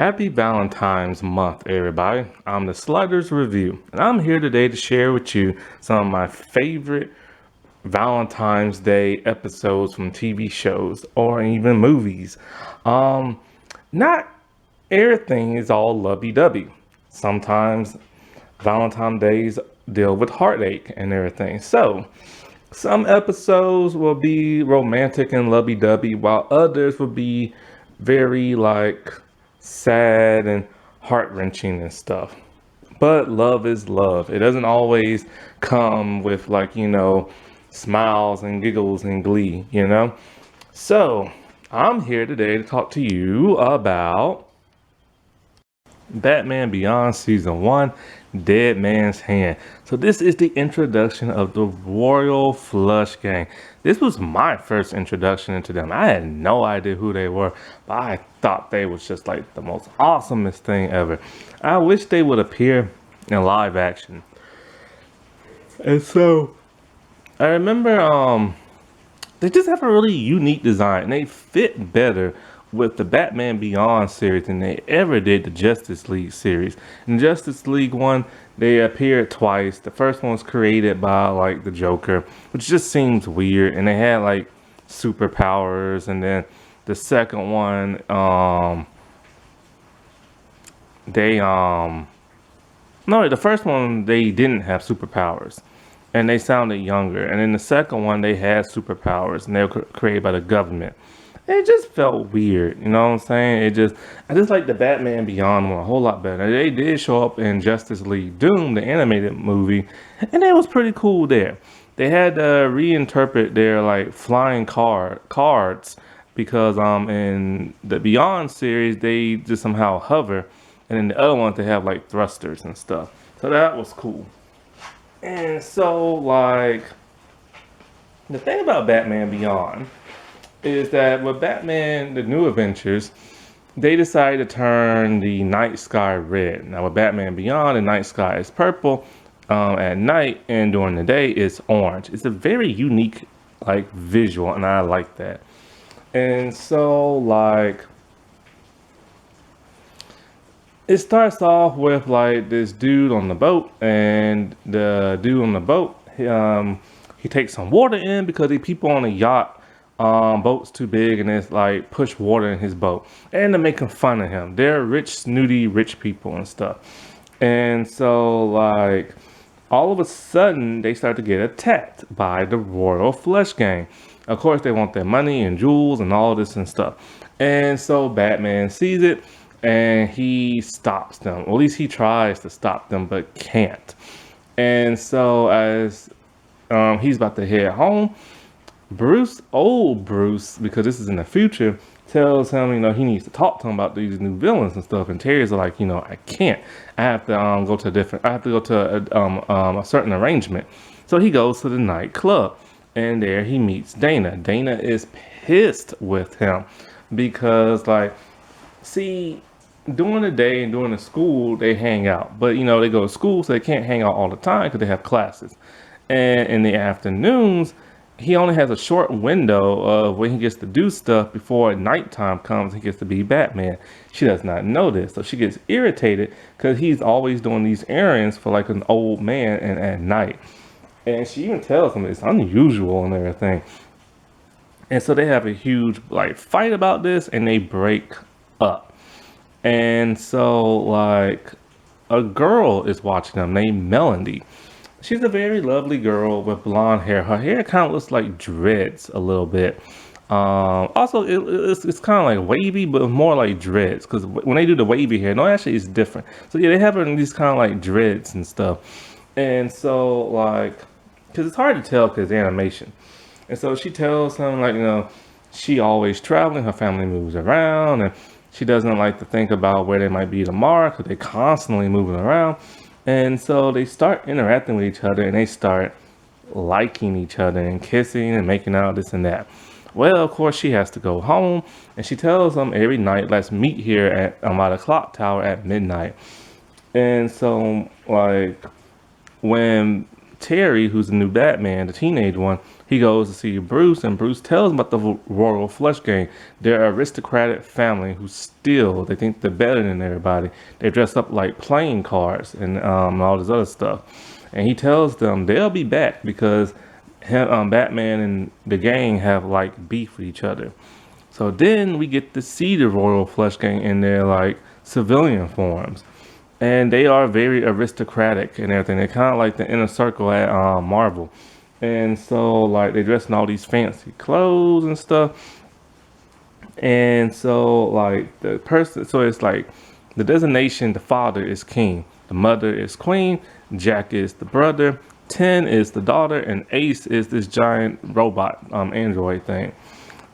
Happy Valentine's month, everybody. I'm the Sliders Review, and I'm here today to share with you some of my favorite Valentine's Day episodes from TV shows or even movies. Um, Not everything is all lovey-dovey. Sometimes Valentine's Days deal with heartache and everything. So, some episodes will be romantic and lovey-dovey, while others will be very sad and heart-wrenching and stuff. But love is love. It doesn't always come with smiles and giggles and glee. So, I'm here today to talk to you about Batman Beyond Season 1, Dead Man's Hand. So this is the introduction of the Royal Flush Gang. This was my first introduction into them. I had no idea who they were, but I thought they was just like the most awesomest thing ever. I wish they would appear in live action. And so I remember they just have a really unique design and they fit better with the Batman Beyond series than they ever did the Justice League series. In Justice League 1, they appeared twice. The first one was created by the Joker, which just seems weird, and they had superpowers, and then the second one, they no, the first one they didn't have superpowers and they sounded younger. And in the second one, they had superpowers and they were created by the government. It just felt weird, you know what I'm saying? I just like the Batman Beyond one a whole lot better. They did show up in Justice League Doom, the animated movie, and it was pretty cool there. They had to reinterpret their flying cards because in the Beyond series they just somehow hover, and in the other ones they have thrusters and stuff. So that was cool. And so the thing about Batman Beyond is that with Batman, the New Adventures, they decided to turn the night sky red. Now with Batman Beyond, the night sky is purple at night, and during the day it's orange. It's a very unique visual, and I like that. And so it starts off with this dude on the boat, and the dude on the boat, he takes some water in because the people on the yacht, boat's too big, and it's push water in his boat, and they're making fun of him. They're rich, snooty, rich people and stuff. And so all of a sudden they start to get attacked by the Royal Flush Gang. Of course, they want their money and jewels and all this and stuff. And so Batman sees it and he stops them. Or at least he tries to stop them, but can't. And so as he's about to head home, old Bruce, because this is in the future, tells him, he needs to talk to him about these new villains and stuff. And Terry's like, I can't. I have to go to a certain arrangement. So he goes to the nightclub, and there he meets Dana. Dana is pissed with him because, see, during the day and during the school they hang out, but they go to school, so they can't hang out all the time because they have classes. And in the afternoons, he only has a short window of when he gets to do stuff before nighttime comes. He gets to be Batman. She does not know this, so she gets irritated because he's always doing these errands for an old man and at night. And she even tells him it's unusual and everything. And so they have a huge fight about this, and they break up. And so a girl is watching them named Melody. She's a very lovely girl with blonde hair. Her hair kind of looks like dreads a little bit. Also, it's kind of wavy, but more like dreads. Because when they do the wavy hair, no, actually it's different. So yeah, they have her in these kind of dreads and stuff. And so because it's hard to tell because animation. And so she tells him she always traveling. Her family moves around, and she doesn't like to think about where they might be tomorrow because they're constantly moving around. And so they start interacting with each other, and they start liking each other and kissing and making out, this and that. Well, of course, she has to go home, and she tells them every night, let's meet here at the clock tower at midnight. And so when Terry, who's the new Batman, the teenage one, he goes to see Bruce, and Bruce tells him about the Royal Flush Gang. They're an aristocratic family who steal. They think they're better than everybody. They dress up like playing cards and all this other stuff. And he tells them they'll be back because Batman and the gang have like beef with each other. So then we get to see the Royal Flush Gang in their like civilian forms, and they are very aristocratic and everything. They're kind of like the inner circle at Marvel, and so like they dress in all these fancy clothes and stuff. And so like the person, so it's like the designation: the father is king, the mother is queen, Jack is the brother, 10 is the daughter, and Ace is this giant robot android thing.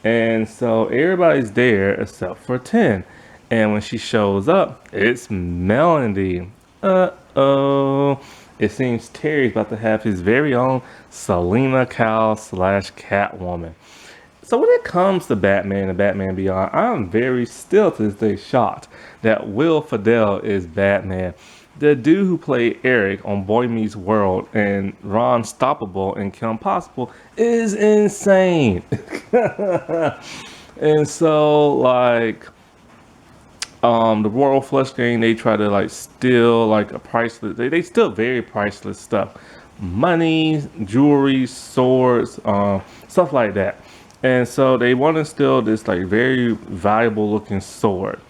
And so everybody's there except for 10. And when she shows up, it's Melody. Uh-oh. It seems Terry's about to have his very own Selena Kyle slash Catwoman. So when it comes to Batman and Batman Beyond, I'm very still to this day shocked that Will Friedle is Batman. The dude who played Eric on Boy Meets World and Ron Stoppable and Kim Possible is insane. And so like the Royal Flush Gang, they try to like steal like a priceless, they steal very priceless stuff. Money, jewelry, swords, stuff like that. And so they want to steal this like very valuable looking sword.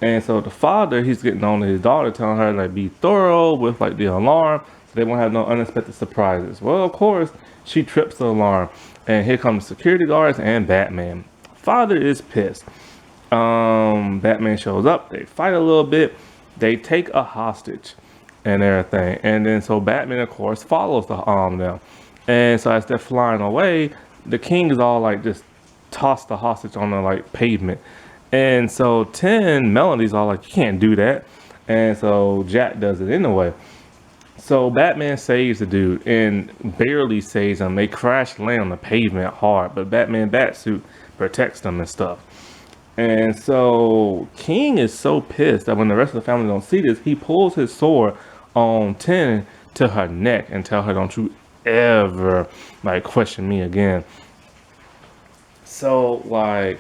And so the father, he's getting on to his daughter, telling her like be thorough with like the alarm, so they won't have no unexpected surprises. Well, of course, she trips the alarm, and here comes security guards and Batman. Father is pissed. Batman shows up. They fight a little bit. They take a hostage and everything, and then so Batman, of course, follows them. And so as they're flying away, the king is all like just toss the hostage on the like pavement. And so 10, Melody's all like, you can't do that. And so Jack does it anyway. So Batman saves the dude and barely saves him. They crash land on the pavement hard, but Batman Batsuit protects them and stuff. And so King is so pissed that when the rest of the family don't see this, he pulls his sword on 10 to her neck and tell her, don't you ever like question me again. So like,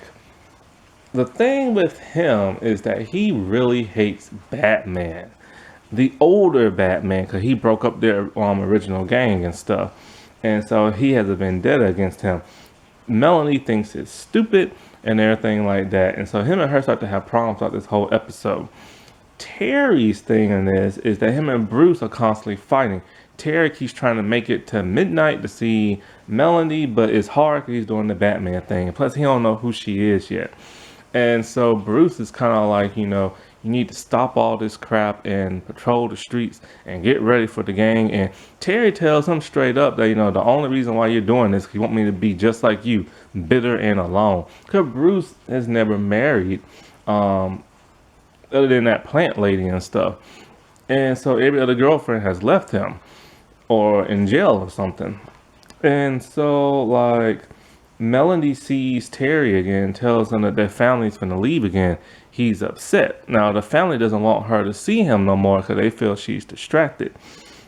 the thing with him is that he really hates Batman, the older Batman, because he broke up their original gang and stuff. And so he has a vendetta against him. Melanie thinks it's stupid and everything like that. And so him and her start to have problems throughout this whole episode. Terry's thing in this is that him and Bruce are constantly fighting. Terry keeps trying to make it to midnight to see Melanie, but it's hard because he's doing the Batman thing. And plus, he don't know who she is yet. And so Bruce is kind of like, you need to stop all this crap and patrol the streets and get ready for the gang. And Terry tells him straight up that, the only reason why you're doing this is you want me to be just like you, bitter and alone. Because Bruce has never married, other than that plant lady and stuff. And so every other girlfriend has left him or in jail or something. And so like, Melody sees Terry again, tells him that their family's gonna leave again. He's upset. Now the family doesn't want her to see him no more because they feel she's distracted.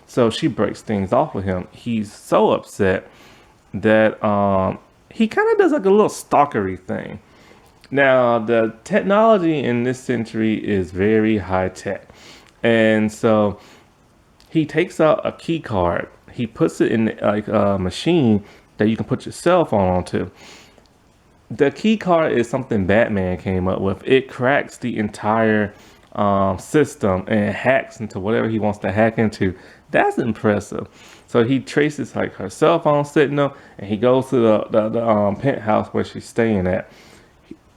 So she breaks things off with him. He's so upset that he kind of does like a little stalkery thing. Now the technology in this century is very high tech, and so he takes out a key card. He puts it in like a machine that you can put your cell phone onto. The key card is something Batman came up with. It cracks the entire system and hacks into whatever he wants to hack into. That's impressive. So he traces like her cell phone signal, and he goes to the penthouse where she's staying at.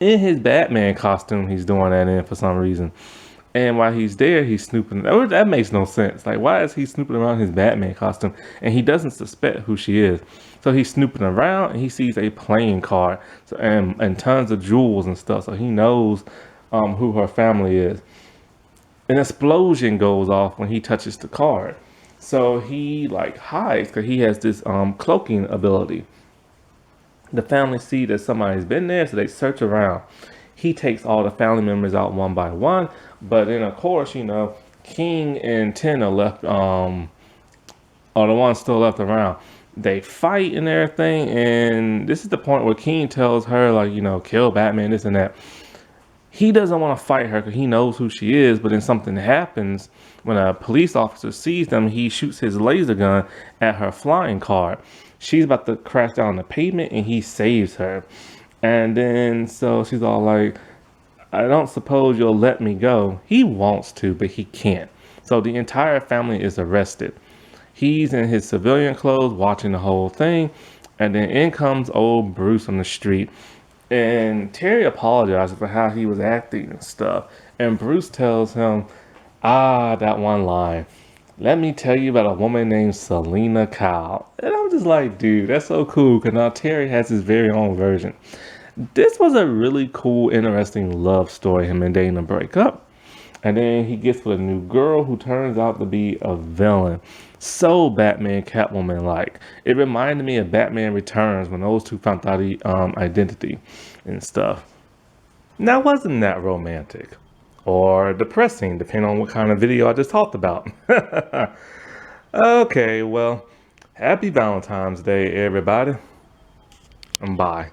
In his Batman costume, he's doing that in for some reason. And while he's there, he's snooping. That makes no sense. Like, why is he snooping around his Batman costume? And he doesn't suspect who she is. So he's snooping around, and he sees a playing card, and tons of jewels and stuff. So he knows who her family is. An explosion goes off when he touches the card. So he like hides because he has this cloaking ability. The family see that somebody's been there, so they search around. He takes all the family members out one by one, but then of course, King and 10 are left or the ones still left around. They fight and everything, and this is the point where King tells her, like, you know, kill Batman, this and that. He doesn't want to fight her because he knows who she is, but then something happens when a police officer sees them. He shoots his laser gun at her flying car. She's about to crash down on the pavement, and he saves her. And then so she's all like, I don't suppose you'll let me go. He wants to, but he can't. So the entire family is arrested. He's in his civilian clothes watching the whole thing. And then in comes old Bruce on the street. And Terry apologizes for how he was acting and stuff. And Bruce tells him, that one line. Let me tell you about a woman named Selina Kyle. And I'm just like, dude, that's so cool. Because now Terry has his very own version. This was a really cool, interesting love story, him and Dana break up. And then he gets with a new girl who turns out to be a villain. So Batman Catwoman like. It reminded me of Batman Returns when those two found out the identity and stuff. Now wasn't that romantic? Or depressing, depending on what kind of video I just talked about. Okay, well, happy Valentine's Day, everybody. And bye.